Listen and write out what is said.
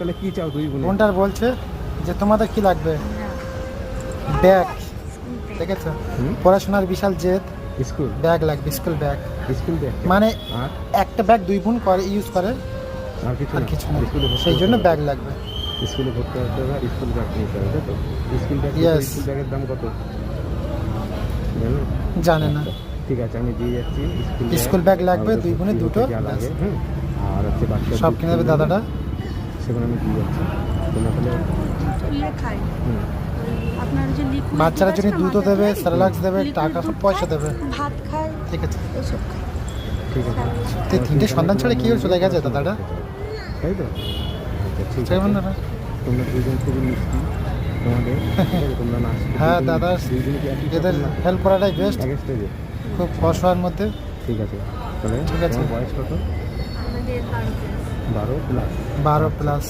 তাহলে কি চাও দুই বোনে? বোনটার বলছে যে তোমাদের কি লাগবে? ব্যাগ, ঠিক আছে, পড়াশোনার বিশাল জেদ, স্কুল ব্যাগ লাগবে, স্কুল ব্যাগ। স্কুল ব্যাগ মানে আর একটা ব্যাগ দুই বোন করে ইউজ করে, আর কিছু আর না? কিছু না, স্কুলে ভর্তি সেই হতে জন্য হবে। ব্যাগ লাগবে। স্কুলে ভর্তি হতে হবে আর স্কুল ব্যাগ নিতে হবে, তাই তো? School bag Yes. স্কুল ব্যাগের দাম কত জানো? জানে না। ঠিক আছে, আমি দিয়ে যাচ্ছি স্কুল ব্যাগ লাগবে আর ওদের দুই বোনে ভর্তি দুটো, হতে যা লাগে, হ্যাঁ, আর হচ্ছে বাচ্চা সব কিনে দেবে দাদাটা। সেগুলো আমি দিয়ে যাচ্ছি। তোমরা তাহলে স্কুলে খাই আপনার যে লিকুইড বাচ্চারা জন্য দুধও দেবে, স্যালাক্স দেবে, টাকা সব পয়সা দেবে, ভাত খায় ঠিক আছে। এসব খায়। ঠিক আছে। তো তিনটে সন্তান ছেড়ে কি করে চলে গেছে দাদাটা? তাই তো? আচ্ছা, ঠিক সেই আছে। বন্ধুরা, তোমরা দুজন খুবই মিষ্টি তোমাদের, ঠিক আছে? তোমরা নাচ হ্যাঁ দাদা, এদের হেল্প করাটাই বেস্ট, এক স্টেজে। খুব অসহায়ের মধ্যে। ঠিক আছে, তাহলে ঠিক আছে। তোমার বয়স কত? আমাদের 12 12 প্লাস। 12 প্লাস।